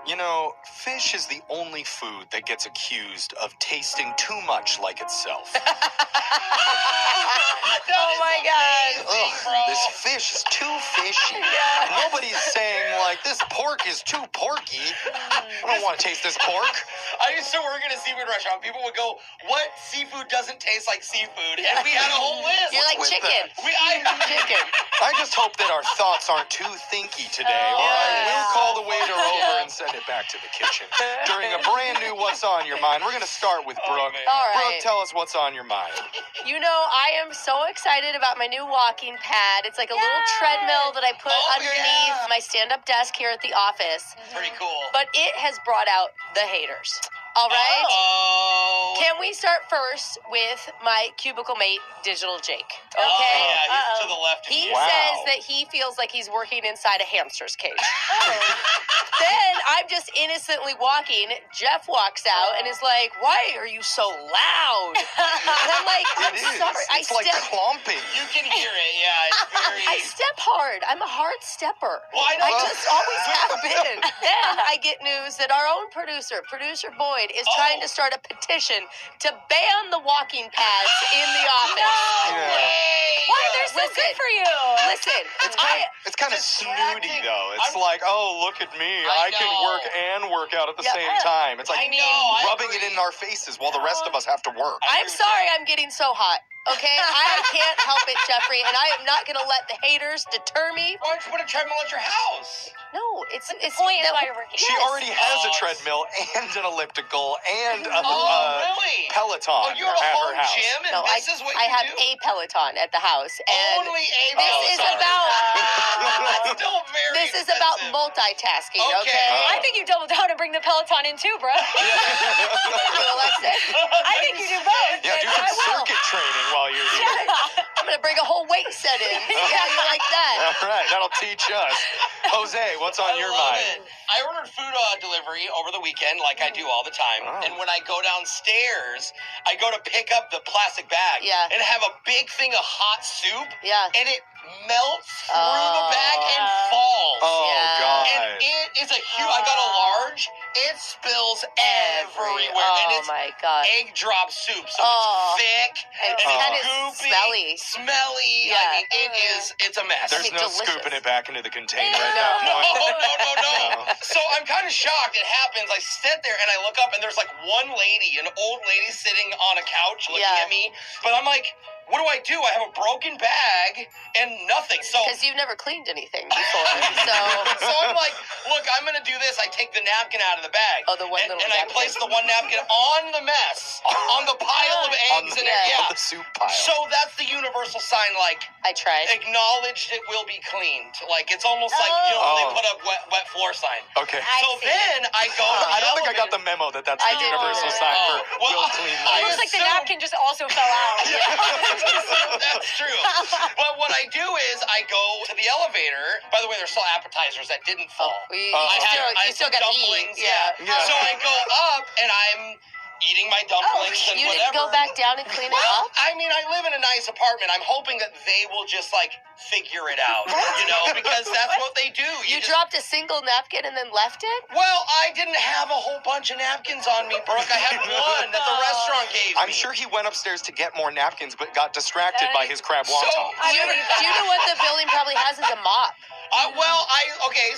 You know, fish is the only food that gets accused of tasting too much like itself. Oh my God. Ugh, this fish is too fishy. Yeah. Nobody's saying, like, this pork is too porky. I don't want to taste this pork. I used to work in a seafood restaurant. People would go, "What seafood doesn't taste like seafood?" And we had a whole list. You're like with chicken. Chicken. I just hope that our thoughts aren't too thinky today, or I will call the waiter over and send it back to the kitchen. During a brand new What's on Your Mind, we're going to start with Brooke. man. All Brooke, right. tell us what's on your mind. You know, I am so excited about my new walking pad. It's like a little treadmill that I put underneath my stand-up desk here at the office. Pretty cool. But it has brought out the haters. All right? Oh. Can we start first with my cubicle mate, Digital Jake? Okay? Oh, yeah, he's to the left of He you. Wow. says that he feels like he's working inside a hamster's cage. Then I'm just innocently walking. Jeff walks out and is like, "Why are you so loud?" And I'm like, "I'm It is. sorry. It's like clomping. You can hear it. Yeah, it's very. I step hard. I'm a hard stepper. Well, I know. I just always have been." Then I get news that our own producer Boyd, is trying to start a petition to ban the walking pads in the office. Yeah. Why? They're so Listen. good for you. Listen, It's kind of snooty, distracting. though. It's like, oh, look at me. I I can know. work and work out at the Yeah. same time. It's like I know, I rubbing it agree. in our faces while the rest of us have to work. I'm sorry I'm getting so hot. Okay, I can't help it, Jeffrey, and I am not going to let the haters deter me. Why don't you put a treadmill at your house? No, it's Point is why you're working. She already has a treadmill and an elliptical and a really? Peloton Oh, you have a at home her house. gym, and No, this is what I you have do? a Peloton at the house, and Only a this is Peloton. about That's still very this is about expensive. multitasking. Okay. Okay, I think you double down and bring the Peloton in too, bro. Alexis, I think you do both. Yeah, do I some will. circuit training while you're here. I'm going to bring a whole weight set in. Yeah, you like that? All right, that'll teach us. Jose, what's on your love mind? it. I ordered food delivery over the weekend, like I do all the time. Oh. And when I go downstairs, I go to pick up the plastic bag Yeah. and have a big thing of hot soup. Yeah. And it melts through the bag and falls. Oh, Yeah. God. And it is a huge. I got a large. It spills everywhere, and Oh it's my God. egg drop soup, so Oh. it's thick And it's and kind of goopy, smelly. smelly. Yeah. I mean, it's a mess. There's mean, no delicious. scooping it back into the container at No. that No, point. no. So I'm kind of shocked. It happens. I sit there and I look up, and there's like one lady, an old lady, sitting on a couch looking Yeah. at me. But I'm like, what do I do? I have a broken bag and nothing. So Because you've never cleaned anything before. so I'm like, look, I'm gonna do this. I take the napkin out of the bag. Oh, the one and, little and I napkin. place the one napkin on the mess, on the pile of On eggs the, and Yeah. on the soup pile. So that's the universal sign, like I tried. acknowledged it will be cleaned. Like it's almost like when Oh. they put up wet floor sign. Okay. I So see. then I go. to I the don't think I got elevator. the memo that that's I the didn't universal either. sign for Oh, well, will clean I It later. looks like the assume- napkin just also fell out. That's true. But what I do is I go to the elevator. By the way, there's still appetizers that didn't fall. You, Oh. you still got to dumplings. eat. Yeah. Yeah. So I go up and I'm eating my dumplings and You whatever. didn't go back down and clean it Well, up? I mean, I live in a nice apartment. I'm hoping that they will just like figure it out, you know, because that's what they do. You just- dropped a single napkin and then left it? Well, I didn't have a whole bunch of napkins on me, Brooke. I had one that the restaurant gave me. I'm sure he went upstairs to get more napkins, but got distracted by his crab wonton. I Do you, believe do you know what the building probably has is a mop?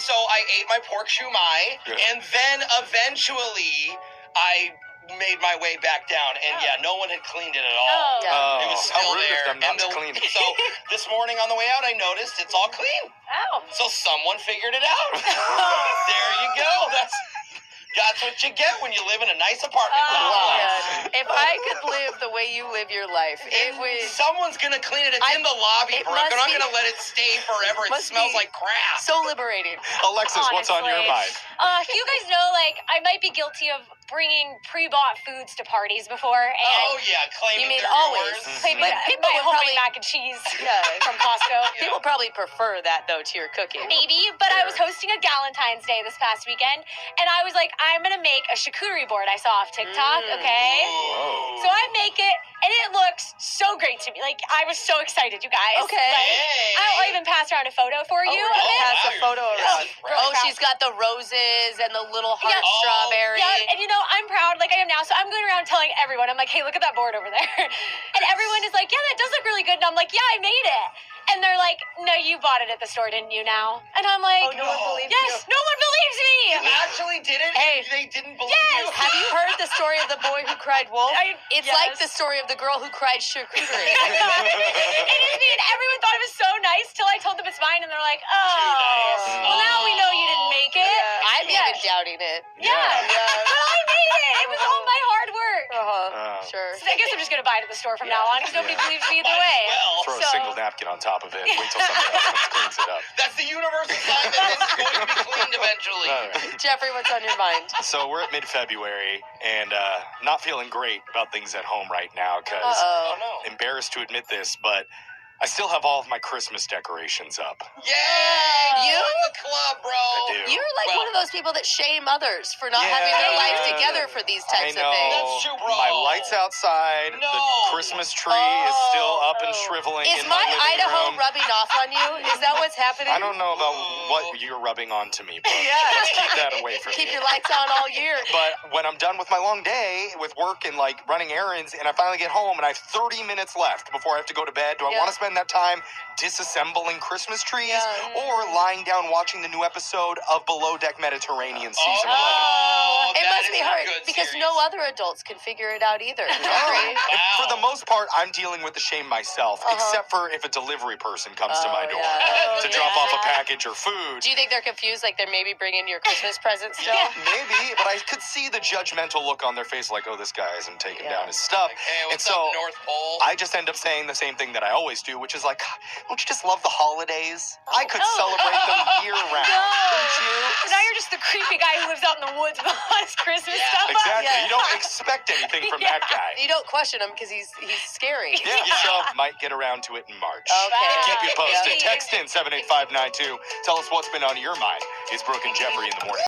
So I ate my pork shumai, Yeah. and then eventually I made my way back down, and yeah, no one had cleaned it at all. Oh. Yeah. It was how still rude there. of them not and to clean it. So this morning on the way out, I noticed it's all clean. Ow. So someone figured it out. There you go. That's what you get when you live in a nice apartment Oh, complex. Yeah. If I could live the way you live your life, it would. Someone's gonna clean it. It's in the lobby, it Brooke. must They're not be- gonna let it stay forever. It must smells be like crap. So liberating. Alexis, what's on your Honestly. mind? You guys know, like, I might be guilty of bringing pre-bought foods to parties before, and Oh yeah, claiming You mean they're always? yours. claiming But that people my would homemade probably- mac and cheese Yeah. from Costco. People probably prefer that though to your cooking. Maybe, but I was hosting a Galentine's Day this past weekend, and I was like, I'm gonna make a charcuterie board I saw off TikTok, okay? Whoa. So I make it, and it looks so great to me. Like, I was so excited, you guys. Okay. Like, Hey. I'll even pass around a photo for you. really? of it. Pass a you're photo around. proud. Oh, she's got the roses and the little heart Yeah. strawberry. Yeah, and you know, I'm proud like I am now, so I'm going around telling everyone, I'm like, hey, look at that board over there. And everyone is like, yeah, that does look really good. And I'm like, yeah, I made it. And they're like, no, you bought it at the store, didn't you now? And I'm like, Oh, no one believes yes, you. no one believes me. You actually did it. Hey. And they didn't believe Yes. you. Have you heard the story of the boy who cried wolf? It's yes. like the story of the girl who cried charcuterie. It is me, and everyone thought it was so nice till I told them it's mine, and they're like, oh, nice. well, now we know you didn't make it. I'm Yeah. even doubting it. Yeah. But I made it. It was all my hard work. Sure. So I guess I'm just going to buy it at the store from now on because nobody believes me either Might way. as well. Throw So- a single napkin on top of it. Wait till somebody else comes cleans it up. That's the universal sign that this is going to be cleaned eventually. All right. Jeffrey, what's on your mind? So we're at mid-February and not feeling great about things at home right now because Oh Uh-oh. no. embarrassed to admit this, but I still have all of my Christmas decorations up. Yay! You? Join the club, bro. I do. You're like Well- one of those people that shame others for not Yeah. having their life together for these I types know. of things. That's true, bro. My lights outside. No. The Christmas tree is still up and Oh. shriveling Is in my living Idaho room. rubbing off on you? Is that what's happening? I don't know about what you're rubbing onto me, but Yeah. let's keep that away from Keep me. your lights on all year. But when I'm done with my long day with work and like running errands, and I finally get home and I have 30 minutes left before I have to go to bed, do I Yeah. want to spend that time disassembling Christmas trees Yeah. or lying down watching the new episode of Below Deck Mediterranean season 11? Oh, It that must is be a hard good because series. no other adults can figure it out either. Jeffrey. And for the Wow. most part, I'm dealing with the shame myself, except for if a delivery person comes to my door yeah. to Oh, drop off a yeah. package or food. Do you think they're confused, like they're maybe bringing your Christmas present still? Maybe, but I could see the judgmental look on their face, like, oh, this guy isn't taking Yeah. down his stuff. Like, hey, And what's so up, North Pole? I just end up saying the same thing that I always do, which is like, "God, don't you just love the holidays? I could celebrate them year round, couldn't you?" So now you're just the creepy guy who lives out in the woods with all his Christmas Yeah. stuff. Exactly. Yeah. You don't expect anything from that guy. You don't question him because he's scary. Yeah, Yeah. so might get around to it in March. Okay. Keep you posted. Yeah. Text in 78592. Tell us what's been on your mind. It's Brooke and Jeffrey in the morning.